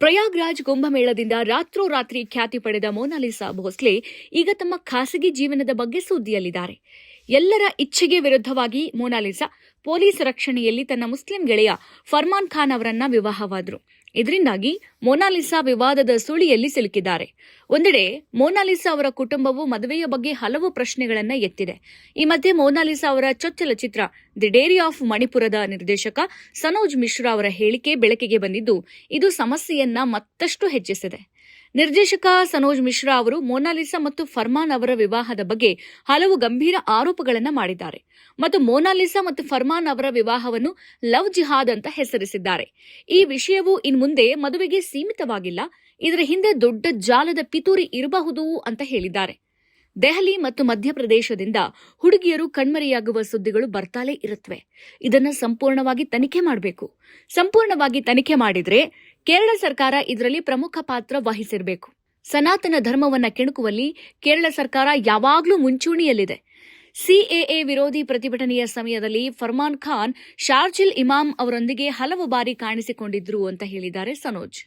ಪ್ರಯಾಗ್ರಾಜ್ ಕುಂಭಮೇಳದಿಂದ ರಾತ್ರೋರಾತ್ರಿ ಖ್ಯಾತಿ ಪಡೆದ ಮೊನಾಲಿಸಾ ಭೋಸ್ಲೆ ಈಗ ತಮ್ಮ ಖಾಸಗಿ ಜೀವನದ ಬಗ್ಗೆ ಸುದ್ದಿಯಲ್ಲಿದ್ದಾರೆ. ಎಲ್ಲರ ಇಚ್ಛೆಗೆ ವಿರುದ್ಧವಾಗಿ ಮೊನಾಲಿಸಾ ಪೊಲೀಸ್ ರಕ್ಷಣೆಯಲ್ಲಿ ತನ್ನ ಮುಸ್ಲಿಂ ಗೆಳೆಯ ಫರ್ಮಾನ್ ಖಾನ್ ಅವರನ್ನ ವಿವಾಹವಾದರು. ಇದರಿಂದಾಗಿ ಮೊನಾಲಿಸಾ ವಿವಾದದ ಸುಳಿಯಲ್ಲಿ ಸಿಲುಕಿದ್ದಾರೆ. ಒಂದೆಡೆ ಮೊನಾಲಿಸಾ ಅವರ ಕುಟುಂಬವು ಮದುವೆಯ ಬಗ್ಗೆ ಹಲವು ಪ್ರಶ್ನೆಗಳನ್ನ ಎತ್ತಿದೆ. ಈ ಮಧ್ಯೆ ಮೊನಾಲಿಸಾ ಅವರ ಚೊಚ್ಚಲ ಚಿತ್ರ ದಿ ಡೇರಿ ಆಫ್ ಮಣಿಪುರದ ನಿರ್ದೇಶಕ ಸನೋಜ್ ಮಿಶ್ರಾ ಅವರ ಹೇಳಿಕೆ ಬೆಳಕಿಗೆ ಬಂದಿದ್ದು, ಇದು ಸಮಸ್ಯೆಯನ್ನ ಮತ್ತಷ್ಟು ಹೆಚ್ಚಿಸಿದೆ. ನಿರ್ದೇಶಕ ಸನೋಜ್ ಮಿಶ್ರಾ ಅವರು ಮೊನಾಲಿಸಾ ಮತ್ತು ಫರ್ಮಾನ್ ಅವರ ವಿವಾಹದ ಬಗ್ಗೆ ಹಲವು ಗಂಭೀರ ಆರೋಪಗಳನ್ನು ಮಾಡಿದ್ದಾರೆ ಮತ್ತು ಮೊನಾಲಿಸಾ ಮತ್ತು ಫರ್ಮಾನ್ ಅವರ ವಿವಾಹವನ್ನು ಲವ್ ಜಿಹಾದ್ ಅಂತ ಹೆಸರಿಸಿದ್ದಾರೆ. ಈ ವಿಷಯವು ಇನ್ಮುಂದೆ ಮದುವೆಗೆ ಸೀಮಿತವಾಗಿಲ್ಲ, ಇದರ ಹಿಂದೆ ದೊಡ್ಡ ಜಾಲದ ಪಿತೂರಿ ಇರಬಹುದು ಅಂತ ಹೇಳಿದ್ದಾರೆ. ದೆಹಲಿ ಮತ್ತು ಮಧ್ಯಪ್ರದೇಶದಿಂದ ಹುಡುಗಿಯರು ಕಣ್ಮರೆಯಾಗುವ ಸುದ್ದಿಗಳು ಬರ್ತಾಲೇ ಇರುತ್ತವೆ. ಇದನ್ನು ಸಂಪೂರ್ಣವಾಗಿ ತನಿಖೆ ಮಾಡಬೇಕು. ಸಂಪೂರ್ಣವಾಗಿ ತನಿಖೆ ಮಾಡಿದ್ರೆ ಕೇರಳ ಸರ್ಕಾರ ಇದರಲ್ಲಿ ಪ್ರಮುಖ ಪಾತ್ರ ವಹಿಸಿರಬೇಕು. ಸನಾತನ ಧರ್ಮವನ್ನ ಕೆಣಕುವಲ್ಲಿ ಕೇರಳ ಸರ್ಕಾರ ಯಾವಾಗಲೂ ಮುಂಚೂಣಿಯಲ್ಲಿದೆ. ಸಿಎಎ ವಿರೋಧಿ ಪ್ರತಿಭಟನೆಯ ಸಮಯದಲ್ಲಿ ಫರ್ಮಾನ್ ಖಾನ್ ಶಾರ್ಜಿಲ್ ಇಮಾಮ್ ಅವರೊಂದಿಗೆ ಹಲವು ಬಾರಿ ಕಾಣಿಸಿಕೊಂಡಿದ್ರು ಅಂತ ಹೇಳಿದ್ದಾರೆ ಸನೋಜ್.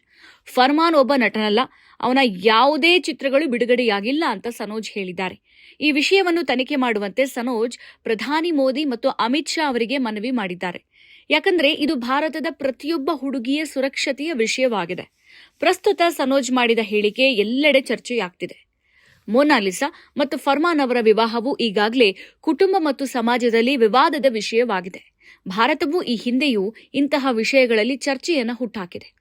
ಫರ್ಮಾನ್ ಒಬ್ಬ ನಟನಲ್ಲ, ಅವನ ಯಾವುದೇ ಚಿತ್ರಗಳು ಬಿಡುಗಡೆಯಾಗಿಲ್ಲ ಅಂತ ಸನೋಜ್ ಹೇಳಿದ್ದಾರೆ. ಈ ವಿಷಯವನ್ನು ತನಿಖೆ ಮಾಡುವಂತೆ ಸನೋಜ್ ಪ್ರಧಾನಿ ಮೋದಿ ಮತ್ತು ಅಮಿತ್ ಶಾ ಅವರಿಗೆ ಮನವಿ ಮಾಡಿದ್ದಾರೆ. ಯಾಕಂದ್ರೆ ಇದು ಭಾರತದ ಪ್ರತಿಯೊಬ್ಬ ಹುಡುಗಿಯ ಸುರಕ್ಷತೆಯ ವಿಷಯವಾಗಿದೆ. ಪ್ರಸ್ತುತ ಸನೋಜ್ ಮಾಡಿದ ಹೇಳಿಕೆ ಎಲ್ಲೆಡೆ ಚರ್ಚೆಯಾಗ್ತಿದೆ. ಮೊನಾಲಿಸಾ ಮತ್ತು ಫರ್ಮಾನ್ ಅವರ ವಿವಾಹವು ಈಗಾಗಲೇ ಕುಟುಂಬ ಮತ್ತು ಸಮಾಜದಲ್ಲಿ ವಿವಾದದ ವಿಷಯವಾಗಿದೆ. ಭಾರತವು ಈ ಹಿಂದೆಯೂ ಇಂತಹ ವಿಷಯಗಳಲ್ಲಿ ಚರ್ಚೆಯನ್ನು ಹುಟ್ಟಾಕಿದೆ.